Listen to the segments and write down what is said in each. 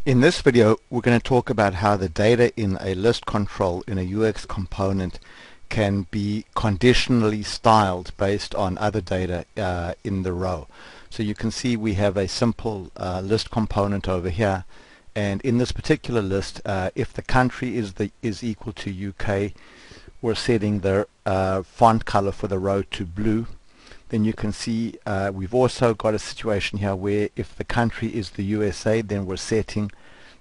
In this video, we're going to talk about how the data in a list control in a UX component can be conditionally styled based on other data in the row. So you can see we have a simple list component over here, and in this particular list, if the country is equal to UK, we're setting the font color for the row to blue. Then you can see we've also got a situation here where if the country is the USA, then we're setting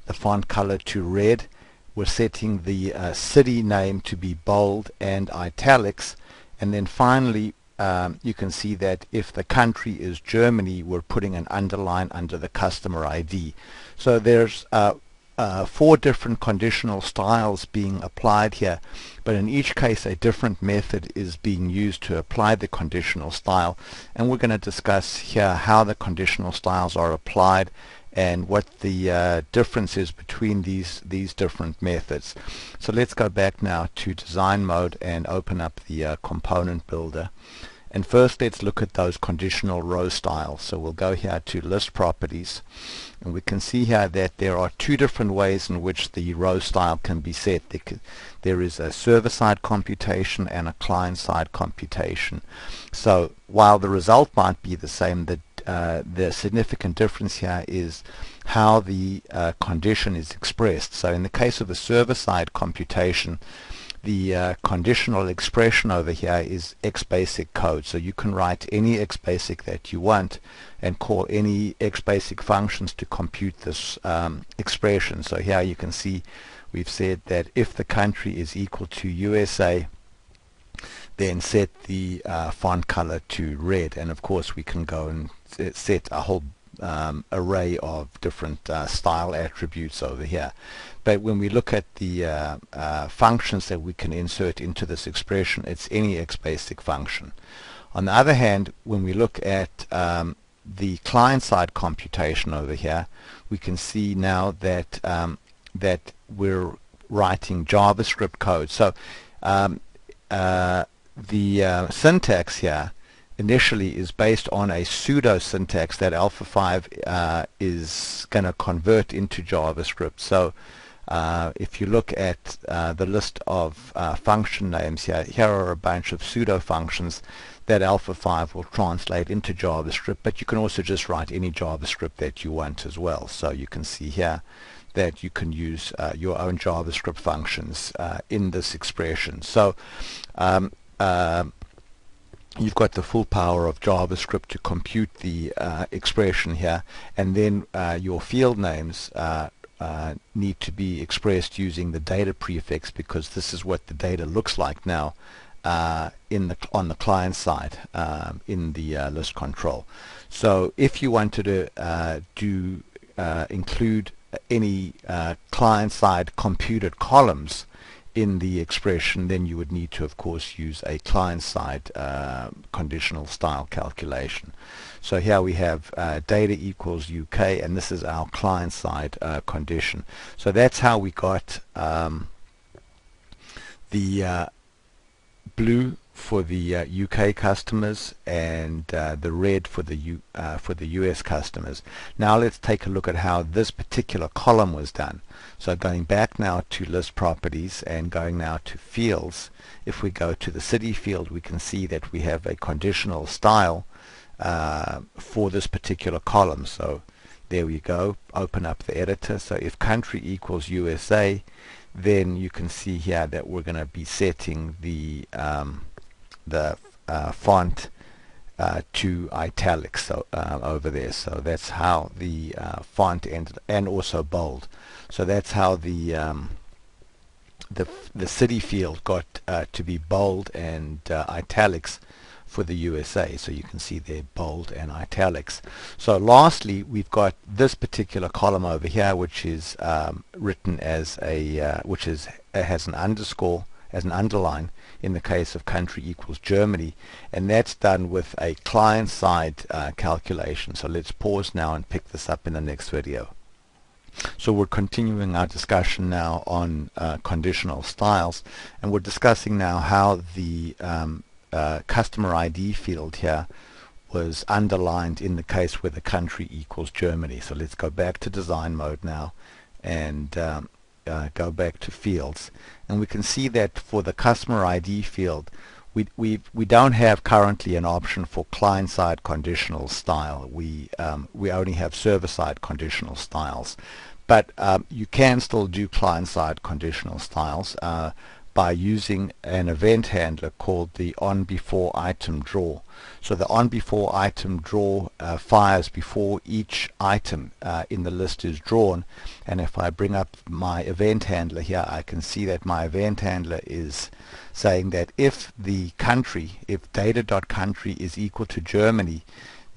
the font color to red. We're setting the city name to be bold and italics. And then finally, you can see that if the country is Germany, we're putting an underline under the customer ID. So there's 4 different conditional styles being applied here, but in each case a different method is being used to apply the conditional style, and we're going to discuss here how the conditional styles are applied and what the difference is between these different methods. So let's go back now to design mode and open up the component builder. And first let's look at those conditional row styles. So we'll go here to list properties, and we can see here that there are 2 different ways in which the row style can be set. There is a server-side computation and a client-side computation. So while the result might be the same, the significant difference here is how the condition is expressed. So in the case of a server-side computation, the conditional expression over here is Xbasic code. So you can write any Xbasic that you want and call any Xbasic functions to compute this expression. So here you can see we've said that if the country is equal to USA, then set the font color to red. And of course we can go and set a whole array of different style attributes over here. But when we look at the functions that we can insert into this expression, it's any Xbasic function. On the other hand, when we look at the client-side computation over here, we can see now that that we're writing JavaScript code. So the syntax here initially is based on a pseudo syntax that Alpha 5 is going to convert into JavaScript. So if you look at the list of function names here are a bunch of pseudo functions that Alpha 5 will translate into JavaScript, but you can also just write any JavaScript that you want as well. So you can see here that you can use your own JavaScript functions in this expression. So you've got the full power of JavaScript to compute the expression here, and then your field names need to be expressed using the data prefix, because this is what the data looks like now on the client side in the list control. So if you wanted to include any client-side computed columns in the expression, then you would need to of course use a client-side conditional style calculation. So here we have data equals UK, and this is our client-side condition. So that's how we got the blue for the UK customers and the red for the US customers. Now let's take a look at how this particular column was done. So going back now to list properties and going now to fields, if we go to the city field, we can see that we have a conditional style for this particular column. So there we go, open up the editor. So if country equals USA, then you can see here that we're going to be setting the font to italics, so over there. So that's how the font and also bold. So that's how the city field got to be bold and italics for the USA. So you can see there bold and italics. So lastly, we've got this particular column over here, which is written as a has an underscore as an underline in the case of country equals Germany, and that's done with a client-side calculation. So let's pause now and pick this up in the next video. So we're continuing our discussion now on conditional styles, and we're discussing now how the customer ID field here was underlined in the case where the country equals Germany. So let's go back to design mode now and go back to fields, and we can see that for the customer ID field we don't have currently an option for client-side conditional style. We only have server-side conditional styles, but you can still do client-side conditional styles by using an event handler called the onBeforeItemDraw. So the onBeforeItemDraw fires before each item in the list is drawn, and if I bring up my event handler here, I can see that my event handler is saying that if the country, if data.country is equal to Germany,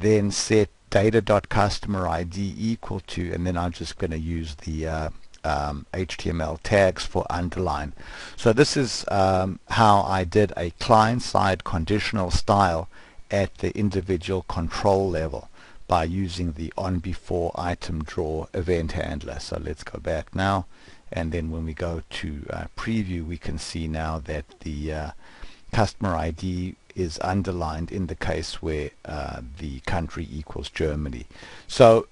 then set data.customer ID equal to, and then I'm just going to use the HTML tags for underline. So this is how I did a client-side conditional style at the individual control level by using the onBeforeItemDraw event handler. So let's go back now, and then when we go to preview, we can see now that the customer ID is underlined in the case where the country equals Germany. So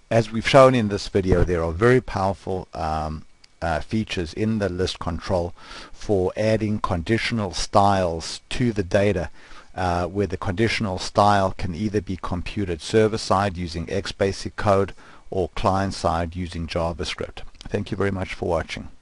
as we've shown in this video, there are very powerful features in the list control for adding conditional styles to the data, where the conditional style can either be computed server-side using Xbasic code or client-side using JavaScript. Thank you very much for watching.